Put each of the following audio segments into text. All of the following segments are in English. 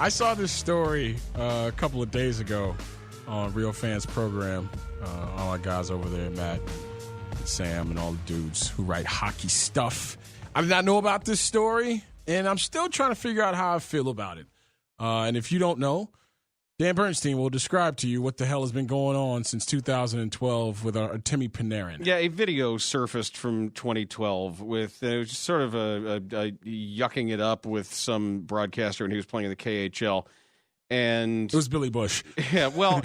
I saw this story a couple of days ago on Real Fans program. All our guys over there, Matt and Sam and all the dudes who write hockey stuff. I did not know about this story, and I'm still trying to figure out how I feel about it. And if you don't know, Dan Bernstein will describe to you what the hell has been going on since 2012 with Artemi Panarin. Yeah, a video surfaced from 2012 with sort of a yucking it up with some broadcaster when he was playing in the KHL. And it was Billy Bush. Yeah, well,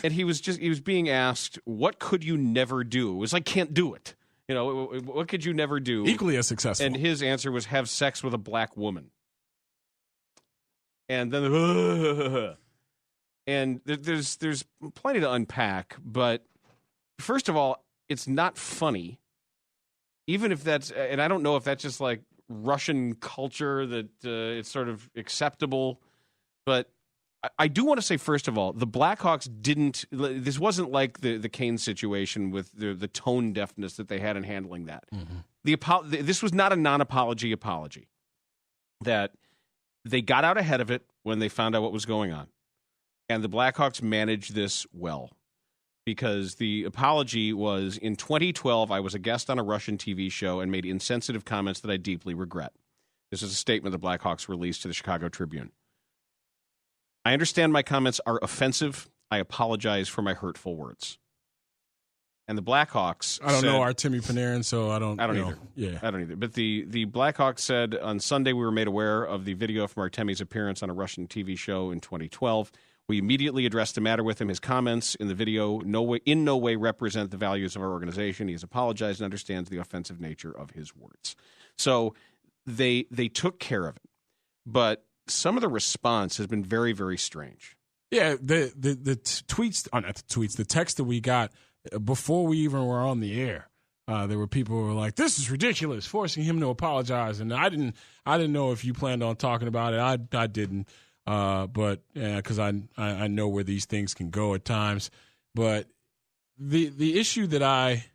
and he was being asked, what could you never do? It was like, can't do it. You know, what could you never do? Equally as successful. And his answer was have sex with a black woman. And then, and there's plenty to unpack. But first of all, it's not funny. Even if that's, and I don't know if that's just like Russian culture that it's sort of acceptable. But I do want to say, first of all, the Blackhawks didn't. This wasn't like the Kane situation with the tone deafness that they had in handling that. Mm-hmm. This was not a non-apology apology. That they got out ahead of it when they found out what was going on, and the Blackhawks managed this well because the apology was in 2012. I was a guest on a Russian TV show and made insensitive comments that I deeply regret. This is a statement the Blackhawks released to the Chicago Tribune. I understand my comments are offensive. I apologize for my hurtful words. And the Blackhawks I don't know Artemi Panarin, so I don't either. Yeah. I don't either. But the Blackhawks said on Sunday we were made aware of the video from Artemi's appearance on a Russian TV show in 2012. We immediately addressed the matter with him. His comments in the video in no way represent the values of our organization. He has apologized and understands the offensive nature of his words. So they took care of it. But some of the response has been very, very strange. Yeah, the tweets, not the tweets, the text that we got before we even were on the air, there were people who were like, "This is ridiculous," forcing him to apologize. And I didn't know if you planned on talking about it. I didn't, but because I know where these things can go at times. But the issue that I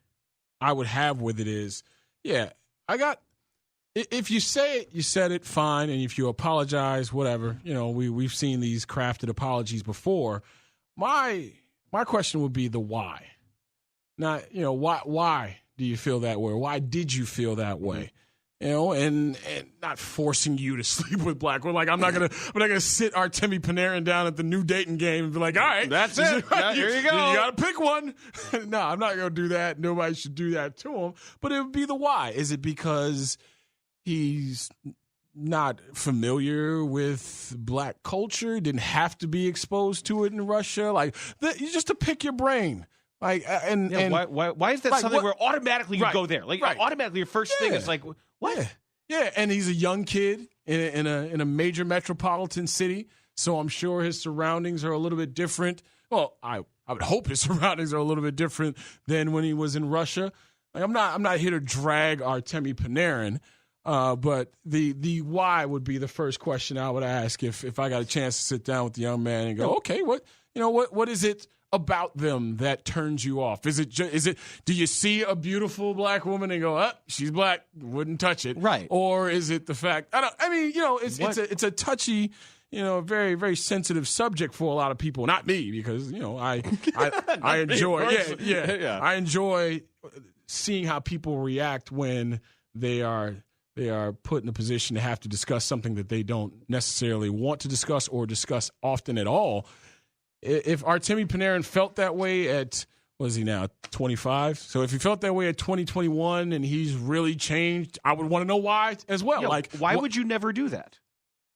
would have with it is, if you say it, you said it, fine. And if you apologize, whatever, we've seen these crafted apologies before. My question would be the why. Not, why do you feel that way? Why did you feel that way? And not forcing you to sleep with black women. Like I'm not gonna sit Artemi Panarin down at the New Dayton game and be like, all right, that's it. Yeah, here you go. You gotta pick one. No, I'm not gonna do that. Nobody should do that to him. But it would be the why. Is it because he's not familiar with black culture? Didn't have to be exposed to it in Russia? Like just to pick your brain. Like and why is that like, something where automatically you go there? Like automatically your first thing is like what? Yeah, and he's a young kid in a major metropolitan city, so I'm sure his surroundings are a little bit different. Well, I would hope his surroundings are a little bit different than when he was in Russia. Like I'm not here to drag Artemi Panarin, but the why would be the first question I would ask if I got a chance to sit down with the young man and go, okay, what is it about them that turns you off? Is it do you see a beautiful black woman and go, she's black, wouldn't touch it, right? Or is it the fact it's a touchy, very, very sensitive subject for a lot of people. Not me, because I enjoy I enjoy seeing how people react when they are put in a position to have to discuss something that they don't necessarily want to discuss or discuss often at all. If Artemi Panarin felt that way at, what is he now, 25? So if he felt that way at 2021 and he's really changed, I would want to know why as well. Yeah, why would you never do that?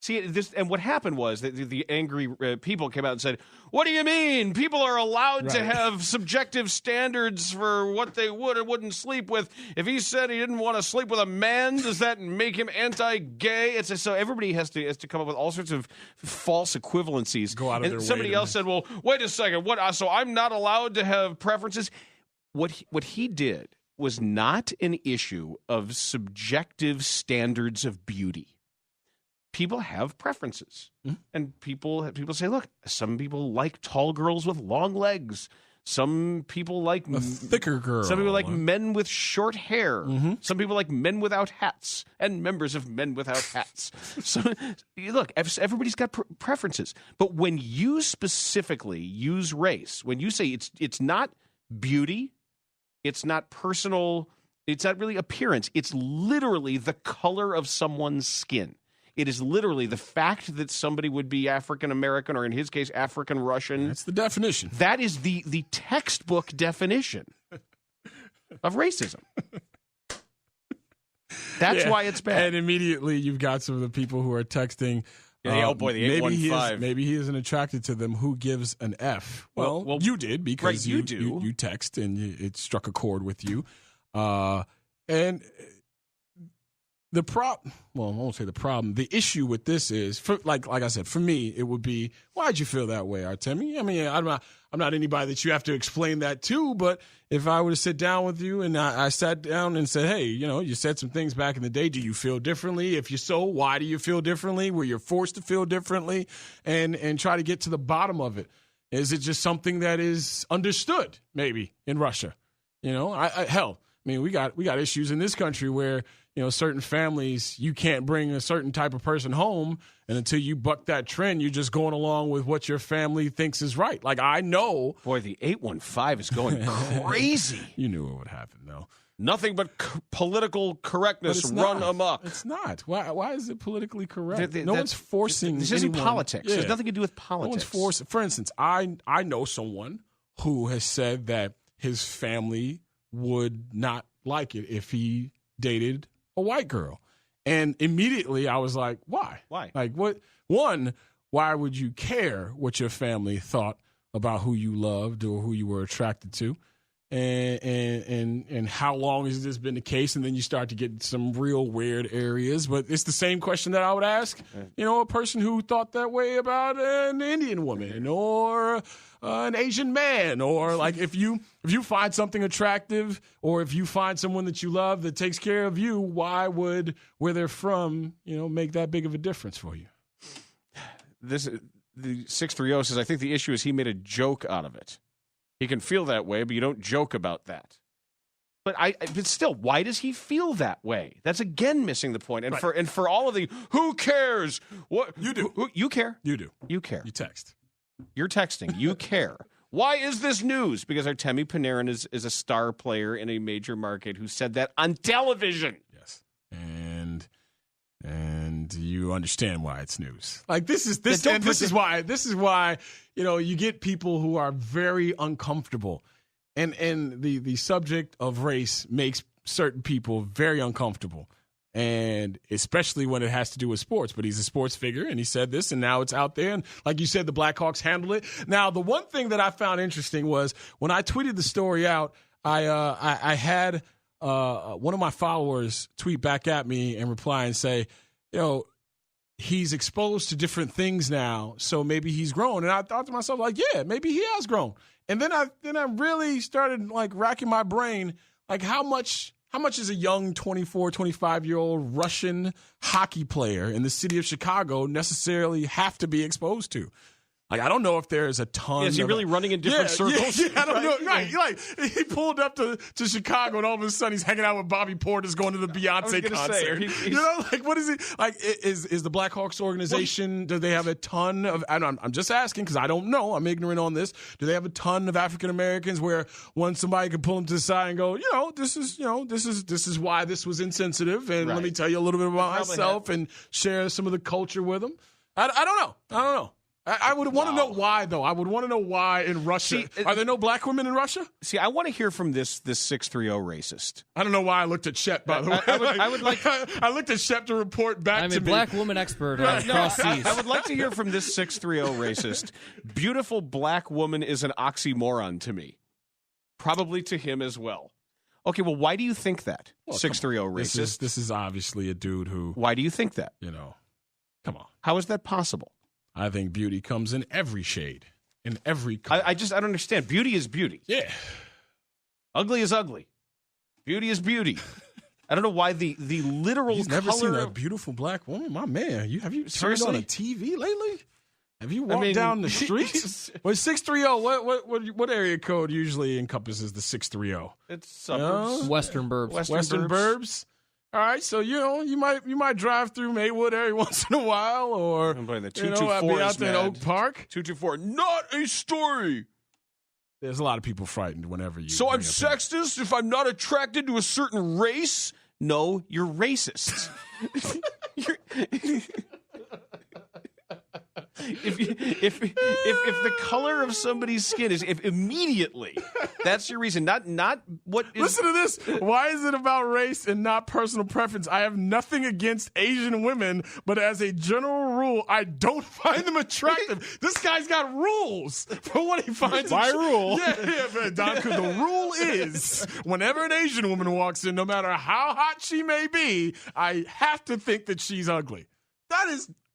See, and what happened was that the angry people came out and said, what do you mean? People are allowed to have subjective standards for what they would or wouldn't sleep with. If he said he didn't want to sleep with a man, does that make him anti-gay? So everybody has to come up with all sorts of false equivalencies. Go out of their way. Somebody else said, well, wait a second. So I'm not allowed to have preferences? What he did was not an issue of subjective standards of beauty. People have preferences, and people say, look, some people like tall girls with long legs. Some people like a thicker girl. Some people like men with short hair. Mm-hmm. Some people like men without hats and members of men without hats. So, look, everybody's got preferences. But when you specifically use race, when you say it's not beauty, it's not personal, it's not really appearance, it's literally the color of someone's skin. It is literally the fact that somebody would be African American, or in his case, African Russian. That's the definition. That is the textbook definition of racism. That's why it's bad. And immediately you've got some of the people who are texting. Oh boy, the 815. Maybe he isn't attracted to them. Who gives an F? Well, you did, because right, you do. You text and it struck a chord with you. And the problem, well, I won't say the problem. The issue with this is, like I said, for me, it would be, why'd you feel that way, Artemi? I mean, I'm not anybody that you have to explain that to, but if I were to sit down with you and I sat down and said, hey, you said some things back in the day. Do you feel differently? If you so, why do you feel differently? Were you forced to feel differently? And try to get to the bottom of it. Is it just something that is understood, maybe, in Russia? Hell, I mean, we got issues in this country where, certain families, you can't bring a certain type of person home, and until you buck that trend, you're just going along with what your family thinks is right. Like, I know. Boy, the 815 is going crazy. You knew what would happen, though. Nothing but political correctness run amok. It's not. Why is it politically correct? No one's forcing This isn't anyone. politics. Yeah. There's nothing to do with politics. No one's forcing. For instance, I know someone who has said that his family would not like it if he dated a white girl. And immediately I was like, why? Why? Like, what? One, why would you care what your family thought about who you loved or who you were attracted to? And how long has this been the case? And then you start to get some real weird areas. But it's the same question that I would ask, a person who thought that way about an Indian woman or an Asian man, or like if you find something attractive, or if you find someone that you love that takes care of you, why would where they're from, make that big of a difference for you? The 630 says, I think the issue is he made a joke out of it. He can feel that way, but you don't joke about that. But still, why does he feel that way? That's again missing the point. And right. for all of the who cares? What you do? You care? You do. You care? You text. You're texting. You care. Why is this news? Because Artemi Panarin is a star player in a major market who said that on television. Yes, and you understand why it's news. Like this is why you get people who are very uncomfortable, and the subject of race makes certain people very uncomfortable, and especially when it has to do with sports. But he's a sports figure, and he said this, and now it's out there. And like you said, the Blackhawks handle it. Now, the one thing that I found interesting was when I tweeted the story out, I had one of my followers tweet back at me and reply and say, he's exposed to different things now, so maybe he's grown. And I thought to myself, like, yeah, maybe he has grown. And then I really started like racking my brain, like how much is a young 24, 25-year-old Russian hockey player in the city of Chicago necessarily have to be exposed to? Like, I don't know if there's a ton. Is he really running in different circles? Yeah, I don't know. Right. Like, he pulled up to Chicago, and all of a sudden he's hanging out with Bobby Portis going to the Beyonce concert. Like, what is he? Like, is the Blackhawks organization, do they have a ton of, I'm just asking because I don't know. I'm ignorant on this. Do they have a ton of African Americans where once somebody can pull them to the side and go, this is why this was insensitive, and let me tell you a little bit about myself and share some of the culture with them? I don't know. I would want to know why, though. I would want to know why in Russia. Are there no black women in Russia? See, I want to hear from this 630 racist. I don't know why I looked at Shep, by the way. I looked at Shep to report back to me. I'm a black woman expert across seas. I would like to hear from this 630 racist. Beautiful black woman is an oxymoron to me. Probably to him as well. Okay, well, why do you think that, 630 racist? This is obviously a dude who... Why do you think that? Come on. How is that possible? I think beauty comes in every shade, in every color. I don't understand. Beauty is beauty. Yeah. Ugly is ugly. Beauty is beauty. I don't know why the literal You've color... never seen a beautiful black woman? My man, have you turned on a TV lately? Have you walked down the streets? Well, 630. What area code usually encompasses the 630? It's suburbs. Western burbs. Western burbs. All right, so you might drive through Maywood every once in a while, or the I'd 224 be out there in Oak Park. 224. Not a story. There's a lot of people frightened whenever you. So I'm sexist if I'm not attracted to a certain race? No, you're racist. If the color of somebody's skin is if immediately, that's your reason. Not what is. Listen to this. Why is it about race and not personal preference? I have nothing against Asian women, but as a general rule, I don't find them attractive. This guy's got rules for what he finds. My rule. Yeah, man, Don, the rule is whenever an Asian woman walks in, no matter how hot she may be, I have to think that she's ugly.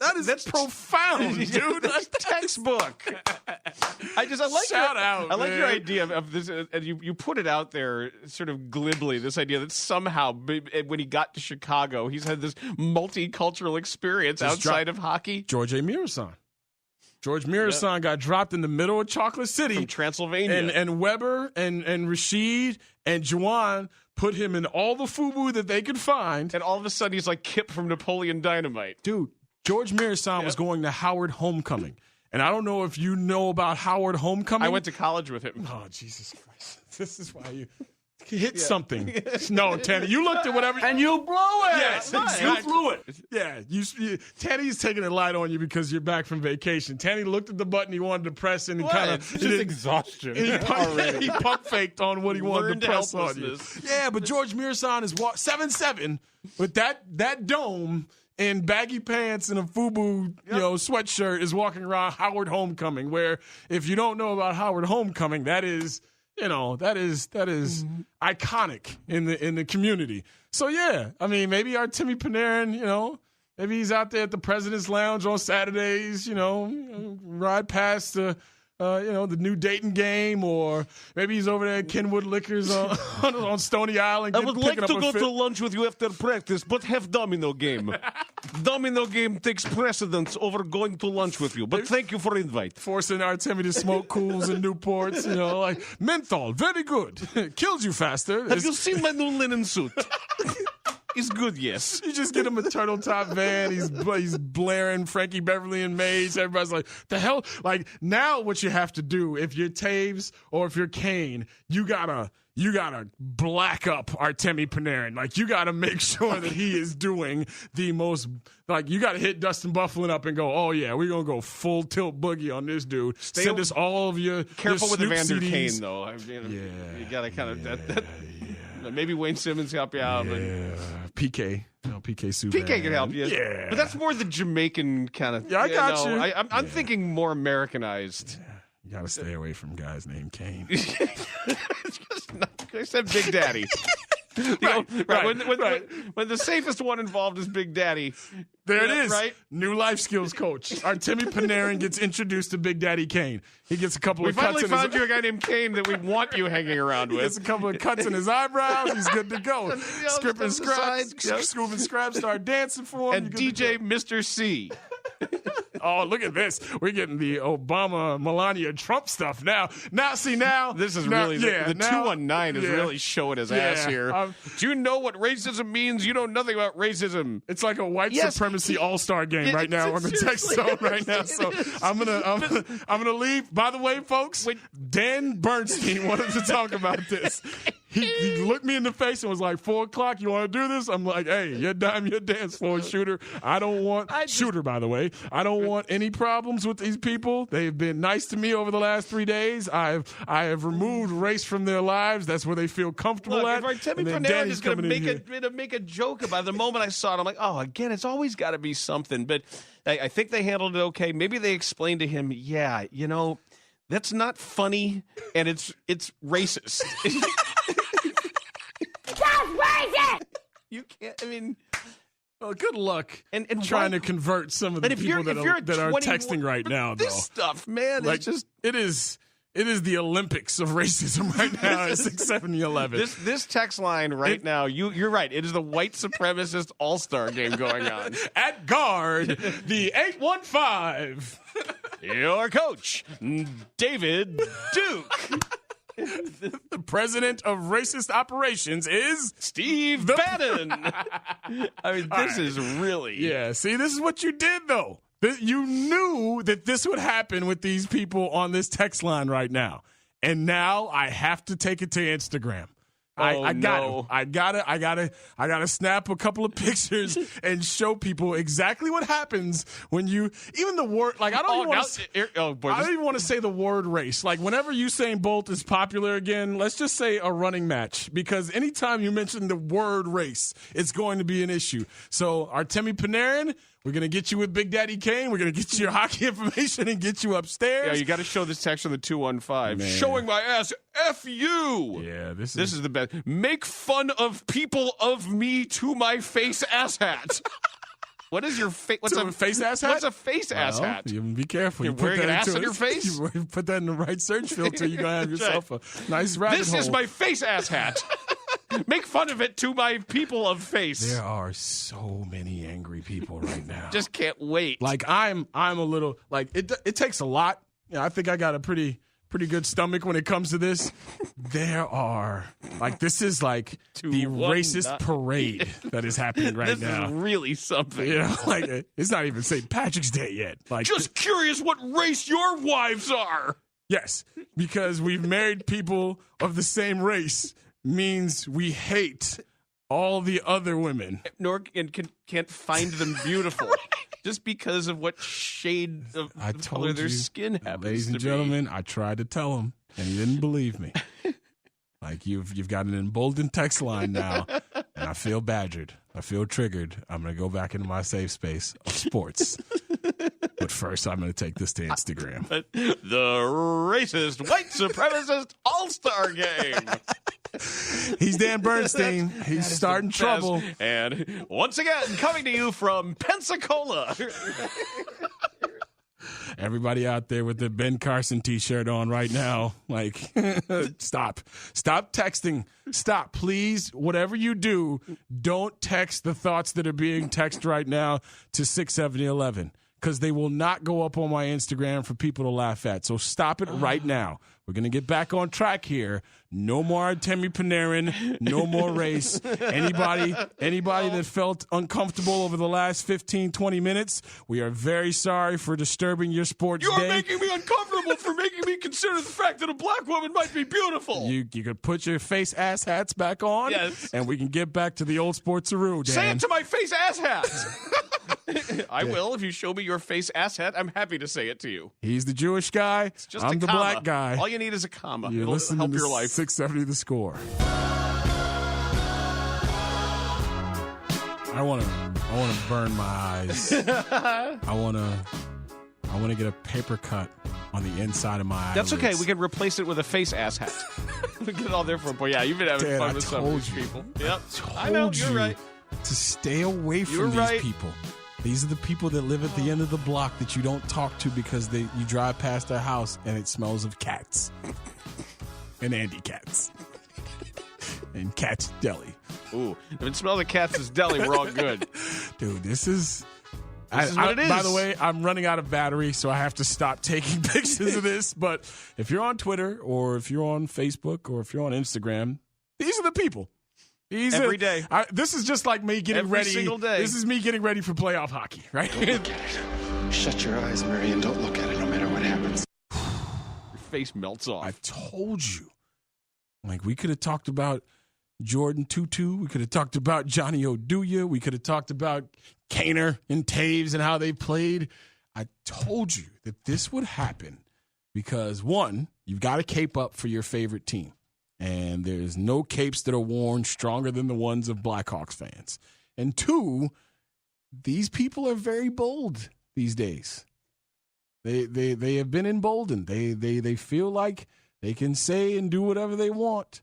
That's profound, dude. That's textbook. I like your idea of this, and you put it out there sort of glibly. This idea that somehow, when he got to Chicago, he's had this multicultural experience outside of hockey. George Mirasan got dropped in the middle of Chocolate City From Transylvania, and Weber and Rashid and Juwan put him in all the FUBU that they could find, and all of a sudden he's like Kip from Napoleon Dynamite, dude. George Mirasan was going to Howard Homecoming. And I don't know if you know about Howard Homecoming. I went to college with him. Oh, Jesus Christ. This is why you hit something. No, Tanny, you looked at whatever. And you blew it. Yes, exactly. You blew it. Yeah, Tanny's taking it light on you because you're back from vacation. Tanny looked at the button he wanted to press and he kind of. It's just exhaustion. He pump faked on what he wanted to press on you. Helplessness. Yeah, but George Mirasan is 7'7" with that dome in baggy pants and a FUBU, sweatshirt is walking around Howard Homecoming, where if you don't know about Howard Homecoming, that is iconic in the community. So yeah, I mean, maybe Artemi Panarin, maybe he's out there at the President's Lounge on Saturdays, ride past the new Dayton game, or maybe he's over there at Kenwood Liquors on Stony Island. I would like to go to lunch with you after practice, but have domino game. Domino game takes precedence over going to lunch with you. But thank you for the invite. Forcing Artemi to smoke Cools and Newports, like menthol, very good. Kills you faster. Have you seen my new linen suit? It's good, yes. You just get him a turtle top van. He's blaring Frankie Beverly and Mays. Everybody's like, the hell? Like, now what you have to do, if you're Taves or if you're Kane, you gotta black up Artemi Panarin. Like, you gotta make sure that he is doing the most. Like, you gotta hit Dustin Bufflin up and go, oh yeah, we're gonna go full tilt boogie on this dude. Send us all of your careful with the Vander CDs. Kane though. You gotta kind of maybe Wayne Simmons help you out. Yeah, but PK. PK Subban. PK can help you. Yeah. But that's more the Jamaican kind of. Yeah, I got you. I'm thinking more Americanized. Yeah. You got to stay away from guys named Kane. I said Big Daddy. Right. When the safest one involved is Big Daddy. There it is. Right? New life skills coach. Artemi Panarin gets introduced to Big Daddy Kane. He gets a couple of cuts. We finally found you a guy named Kane that we want you hanging around with. He gets a couple of cuts in his eyebrows. He's good to go. Scoop and scrap, start dancing for him. And DJ Mr. C. Oh, look at this. We're getting the Obama, Melania, Trump stuff now. Now, this is really the 219 is really showing his ass here. Do you know what racism means? You know nothing about racism. It's like a white supremacy all-star game right now on the text zone right now. So I'm gonna leave. By the way, folks, Dan Bernstein wanted to talk about this. He looked me in the face and was like, 4 o'clock, you want to do this? I'm like, hey, your dime, your dance floor, Shooter. Shooter, by the way. I don't want any problems with these people. They've been nice to me over the last 3 days. I have removed race from their lives. That's where they feel comfortable at. If Artemi Panarin is going to make a joke about it, the moment I saw it, I'm like, oh, again, it's always got to be something. But I think they handled it okay. Maybe they explained to him, that's not funny, and it's racist. You can't. I mean, well, good luck and trying to convert some of the people that are texting right now. This stuff, man, like, it's just it is the Olympics of racism right now at 6-7-11. This text line right now, you're right. It is the white supremacist all-star game going on. At guard, the 815. your coach, David Duke. The president of racist operations is Steve Bannon. I mean, this is really... Yeah, see, this is what you did, though. You knew that this would happen with these people on this text line right now. And now I have to take it to Instagram. I gotta snap a couple of pictures and show people exactly what happens when you even the word like I don't even want to say the word race. Like whenever Usain Bolt is popular again, let's just say a running match, because anytime you mention the word race, it's going to be an issue. So Artemi Panarin, we're going to get you with Big Daddy Kane. We're going to get you your hockey information and get you upstairs. Yeah, you got to show this text on the 215. Man. Showing my ass. F you. Yeah, this is the best. Make fun of people of me to my face asshat. What is your face? What's a face ass hat? What's a face ass hat? You be careful. You're wearing an ass on your face? You put that in the right search filter, you're going to have yourself a nice rabbit hole. This is my face ass hat. Make fun of it to my people of face. There are so many angry people right now. Just can't wait. Like I'm a little like it takes a lot. I think I got a pretty good stomach when it comes to this. There are like this is like the racist parade that is happening right now. This is really something. You know, like it's not even St. Patrick's Day yet. Like just curious what race your wives are. Yes, because we've married people of the same race means we hate all the other women. Nor can't find them beautiful. Just because of what shade of color their skin happens to be. Ladies and gentlemen, I tried to tell him, and he didn't believe me. Like, you've got an emboldened text line now, and I feel badgered. I feel triggered. I'm going to go back into my safe space of sports. But first, I'm going to take this to Instagram. The racist, white supremacist all-star game. He's Dan Bernstein. He's starting trouble. And once again, coming to you from Pensacola. Everybody out there with the Ben Carson T-shirt on right now, like, stop texting. Stop, please. Whatever you do, don't text the thoughts that are being texted right now to 67011, because they will not go up on my Instagram for people to laugh at. So stop it right now. We're going to get back on track here. No more Artemi Panarin. No more race. Anybody that felt uncomfortable over the last 15, 20 minutes, we are very sorry for disturbing your sports day. You're making me uncomfortable for making me consider the fact that a black woman might be beautiful. You could put your face ass hats back on, yes, and we can get back to the old sportsaroo, Dan. Say it to my face ass hat. I will. If you show me your face ass hat, I'm happy to say it to you. He's the Jewish guy. It's just I'm a the comma. black guy. All you need is a comma. You're It'll help your life. 670 The Score. I want to burn my eyes. I want to get a paper cut on the inside of my eyes. That's okay. We can replace it with a face ass hat. We get it all there for. But yeah, you've been having fun with some of these people. Yep. I know. You're right. To stay away from these people. These are the people that live at the end of the block that you don't talk to because you drive past their house and it smells of cats. And Andy Cats. And Cat's Deli. Ooh, if it smells like Cat's Deli, we're all good. Dude, this is what it is. By the way, I'm running out of battery, so I have to stop taking pictures of this. But if you're on Twitter or if you're on Facebook or if you're on Instagram, these are the people. Every day. This is just like me getting ready. Every single day. This is me getting ready for playoff hockey, right? Don't look at it. Shut your eyes, Murray, and don't look at it no matter what happens. Your face melts off. I told you. Like, we could have talked about Jordan Tutu. We could have talked about Johnny Oduya. We could have talked about Kaner and Taves and how they played. I told you that this would happen because, one, you've got to cape up for your favorite team. And there's no capes that are worn stronger than the ones of Blackhawks fans. And two, these people are very bold these days. They have been emboldened. They feel like they can say and do whatever they want,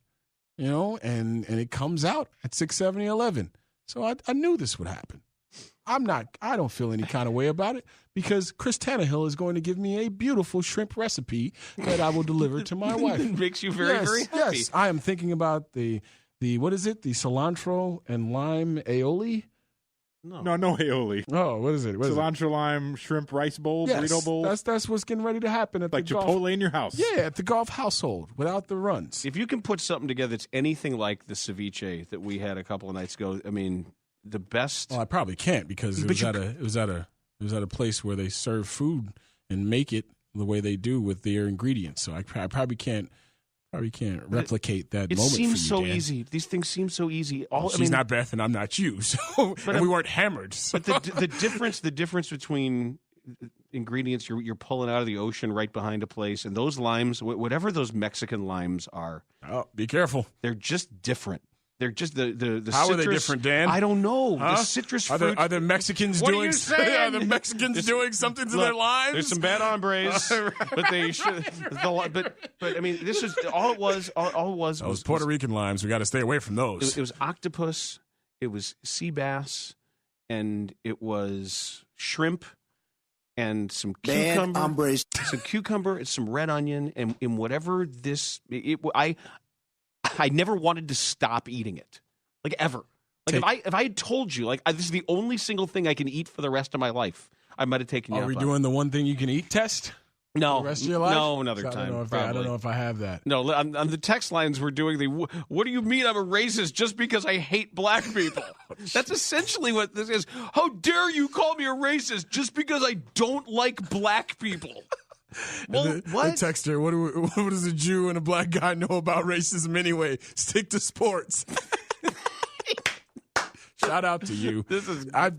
you know, and it comes out at 67011. So I knew this would happen. I don't feel any kind of way about it because Chris Tannehill is going to give me a beautiful shrimp recipe that I will deliver to my wife. It makes you very, very happy. Yes, I am thinking about the what is it? The cilantro and lime aioli. No aioli. Oh, what is it? What is it? Cilantro lime, shrimp, rice bowl, Yes, burrito bowl. that's what's getting ready to happen at like the golf. Chipotle in your house. Yeah, at the golf household without the runs. If you can put something together that's anything like the ceviche that we had a couple of nights ago, I mean, the best. Well, I probably can't because it was at a place where they serve food and make it the way they do with their ingredients. So I probably can't replicate that It moment. seems for you, so Dan. easy. These things seem so easy. She's not Beth and I'm not you, so and we weren't hammered. So. But the difference between ingredients you're pulling out of the ocean right behind a place and those limes, whatever those Mexican limes are, Oh, be careful. they're just different. They're just the How citrus, are they different, Dan? I don't know. Huh? The citrus Are fruit. the Mexicans What are doing? you saying? Are the Mexicans doing something to their lives? There's some bad hombres, but they should. But I mean, this is all it was. All it was Those Puerto Rican limes. We got to stay away from those. it was octopus, it was sea bass, and it was shrimp, and some cucumber, and some red onion, and in whatever this. I never wanted to stop eating it, like ever. Like if I had told you, like this is the only single thing I can eat for the rest of my life, I might have taken you. Are we doing the one thing you can eat test? No, The rest of your life? no, another So time. I don't know if I have that. No, on the text lines we're doing the. What do you mean I'm a racist just because I hate black people? That's essentially what this is. How dare you call me a racist just because I don't like black people? Well, The texter, what does a Jew and a black guy know about racism anyway? Stick to sports. Shout out to you. I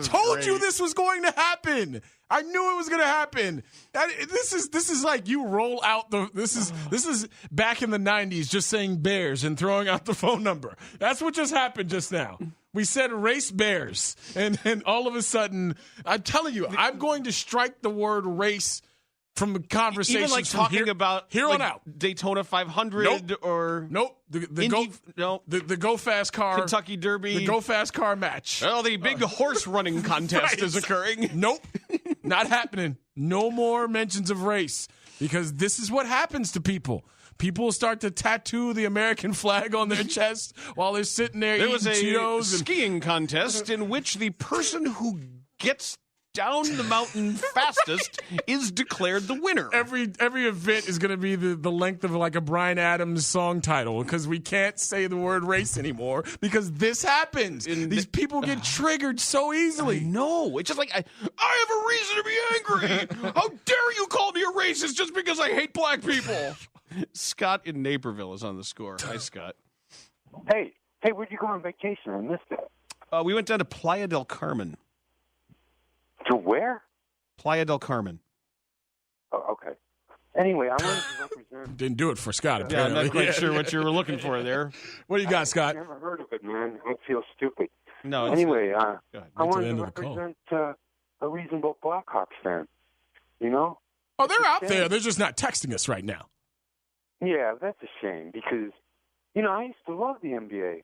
told you this was going to happen. I knew it was going to happen. This is like you roll out this is back in the 90s just saying Bears and throwing out the phone number. That's what just happened just now. We said race bears and all of a sudden I'm telling you I'm going to strike the word race from the conversation. Even like talking about here like on out. Daytona 500 or the Go Fast Car Kentucky Derby, the Go Fast Car match. Well, the big horse running contest is occurring. Nope, not happening. No more mentions of race because this is what happens to people. People start to tattoo the American flag on their chest while they're sitting there There eating was a Cheetos and skiing contest in which the person who gets down the mountain fastest is declared the winner. Every event is going to be the length of like a Bryan Adams song title because we can't say the word race anymore because this happens. These people get triggered so easily. No, it's just like I have a reason to be angry. How dare you call me a racist just because I hate black people? Scott in Naperville is on the score. Hi, Scott. Hey, where'd you go on vacation? I missed it. We went down to Playa del Carmen. To where? Playa del Carmen. Oh, okay. Anyway, I wanted to represent. Didn't do it for Scott, Yeah, apparently. I'm not quite sure what you were looking for there. What do you got, I've Scott? never heard of it, man. I feel stupid. No. Anyway, go ahead. I Wait till the wanted end to of the call. represent a reasonable Blackhawks fan. You know? Oh, they're out shame. there. They're just not texting us right now. Yeah, that's a shame because, I used to love the NBA.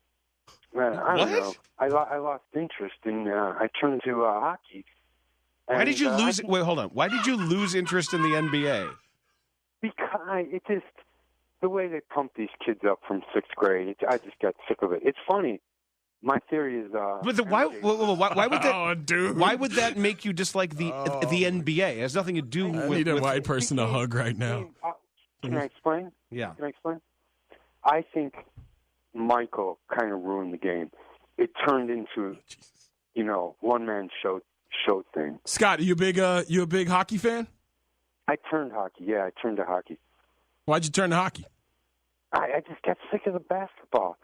I don't know. I lost interest in. I turned to hockey. Why did you lose? Wait, hold on. Why did you lose interest in the NBA? Because it just the way they pump these kids up from sixth grade. I just got sick of it. It's funny. My theory is. But why would that? Oh, dude. Why would that make you dislike the NBA? It has nothing to do I with. need a white person to hug right now. Can I explain? Yeah. Can I explain? I think Michael kind of ruined the game. It turned into, one man show thing. Scott, are you a big hockey fan? I turned hockey. Yeah, I turned to hockey. Why'd you turn to hockey? I just got sick of the basketball.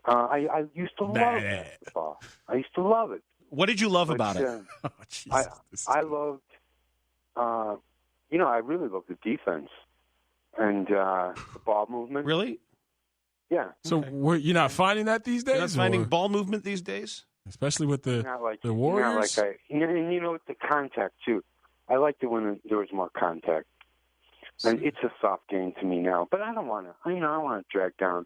I used to love basketball. I used to love it. What did you love about it? Oh, Jesus. I loved, I really loved the defense and the ball movement. Really? Yeah. So you're not finding that these days? You're not finding or- ball movement these days? Especially with the Warriors. Warriors? And the contact, too. I liked it when there was more contact. And it's a soft game to me now. But I don't want to, I want to drag down,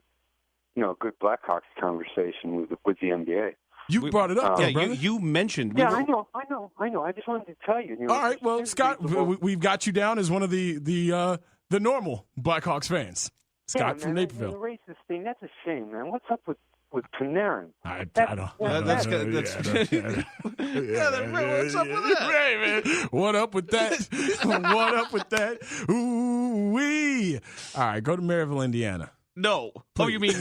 a good Blackhawks conversation with the NBA. You brought it up, though, Yeah, brother. you mentioned. Yeah, I know. I just wanted to tell you. All right, well, Scott, we've got you down as one of the normal Blackhawks fans. Scott from man, Naperville. The racist thing, that's a shame, man. What's up with with Panarin. I don't. That's good. What's up with that? Hey, man. What up with that? What up with that? Ooh-wee. All right, go to Maryville, Indiana. No. Oh, you mean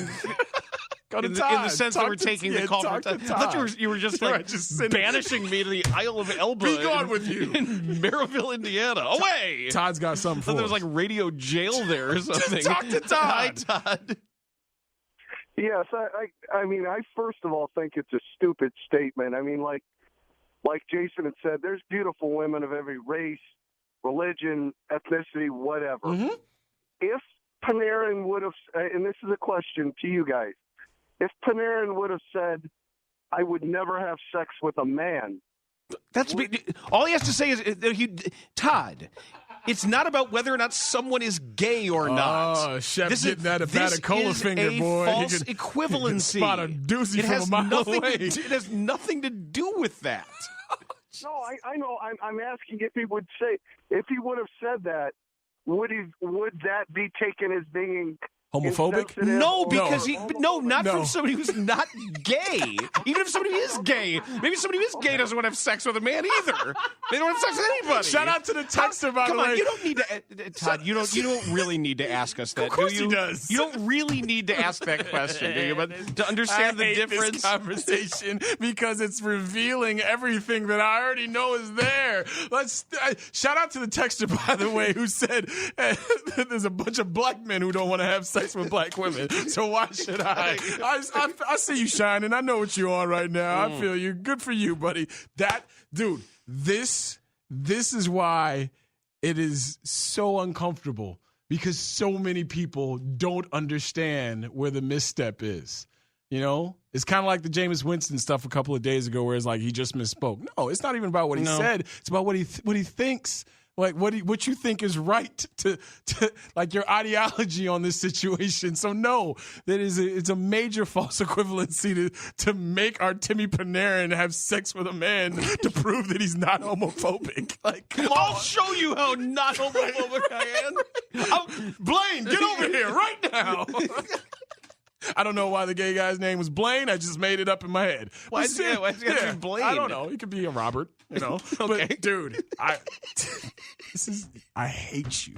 Go to in Todd. the sense that we're taking the call from Todd? I thought you were just like banishing me to the Isle of Elba. Be gone with you. In Maryville, Indiana. Away. Todd's got something for I thought there was us. like radio jail there or something. Talk to Todd. Hi, Todd. Yes, I mean, I first of all think it's a stupid statement. I mean, like Jason had said, there's beautiful women of every race, religion, ethnicity, whatever. Mm-hmm. If Panarin would have, and this is a question to you guys, if Panarin would have said, I would never have sex with a man. That's all he has to say is, Todd, it's not about whether or not someone is gay or not. Oh, Chef getting that a cola finger, boy. False equivalency. Spot a doozy from a mile away. It has nothing to do with that. No, I know. I'm asking if he would say, if he would have said that, would that be taken as being homophobic? No, because not No. from somebody who's not gay. Even if somebody is gay, maybe somebody who is gay doesn't want to have sex with a man either. They don't have sex with anybody. Shout out to the texter, by the way. Come on, you don't need to, Todd. You don't really need to ask us that. Of course do you? he does. You don't really need to ask that question, do you? But to understand I the hate difference. this conversation because it's revealing everything that I already know is there. Shout out to the texter, by the way, who said there's a bunch of black men who don't want to have sex with black women. So why should I? I see you shining. I know what you're on right now. I feel you. Good for you, buddy. Dude, this is why it is so uncomfortable, because so many people don't understand where the misstep is. You know, it's kind of like the Jameis Winston stuff a couple of days ago, where it's like he just misspoke. No, it's not even about what he said. It's about what he thinks. Like what you think is right to like your ideology on this situation. So no, it's a major false equivalency to make Artemi Panarin have sex with a man to prove that he's not homophobic. Like, come on. I'll show you how not homophobic I am. Blaine, get over here right now. I don't know why the gay guy's name was Blaine. I just made it up in my head. Why is it be Blaine? I don't know. He could be a Robert, you know. Okay. But dude, I hate you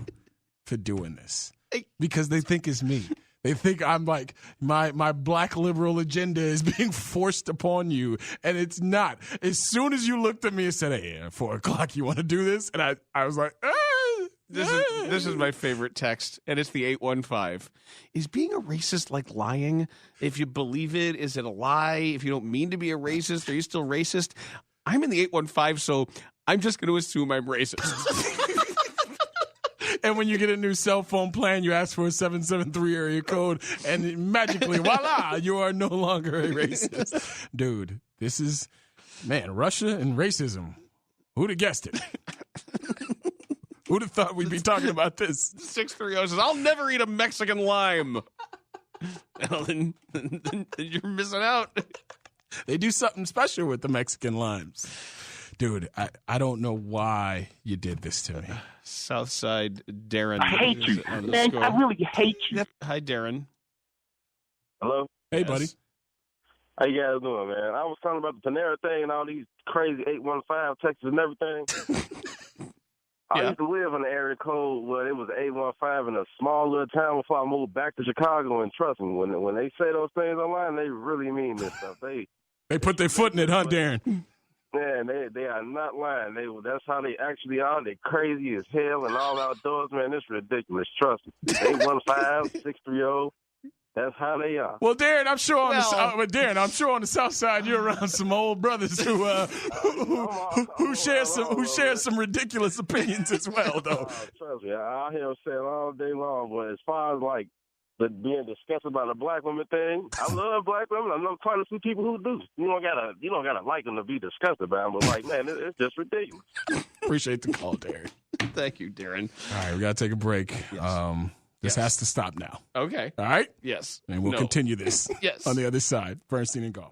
for doing this because they think it's me. They think I'm like my black liberal agenda is being forced upon you, and it's not. As soon as you looked at me and said, "Hey, at 4:00, you want to do this?" and I was like, This is my favorite text, and it's the 815. Is being a racist like lying? If you believe it, is it a lie? If you don't mean to be a racist, are you still racist? I'm in the 815, so I'm just going to assume I'm racist. And when you get a new cell phone plan, you ask for a 773 area code, and magically, voila, you are no longer a racist. Dude, this is, Russia and racism. Who'd have guessed it? Who'd have thought we'd be talking about this? 630 says, I'll never eat a Mexican lime. Well, then you're missing out. They do something special with the Mexican limes. Dude, I don't know why you did this to me. Southside Darren. I hate you. Man, I really hate you. Hi, Darren. Hello? Hey, buddy. How you guys doing, man? I was talking about the Panera thing and all these crazy 815 texts and everything. I used to live in the area code where it was 815 in a small little town before I moved back to Chicago, and trust me, when they say those things online, they really mean this stuff. They put their foot in it, huh, Darren? Man, they are not lying. That's how they actually are. They crazy as hell and all outdoors, man. It's ridiculous. Trust me. 815, 630. That's how they are. Well, Darren, I'm sure on the South Side you're around some old brothers who share some ridiculous opinions as well, though. Trust me, I hear them say it all day long. But as far as like being discussed about the black woman thing, I love black women. I know quite a few people who do. You don't gotta like them to be disgusted about them. But like, man, it's just ridiculous. Appreciate the call, Darren. Thank you, Darren. All right, we gotta take a break. Yes. This has to stop now. Okay. All right? Yes. And we'll continue this Yes. on the other side. Bernstein and Goff.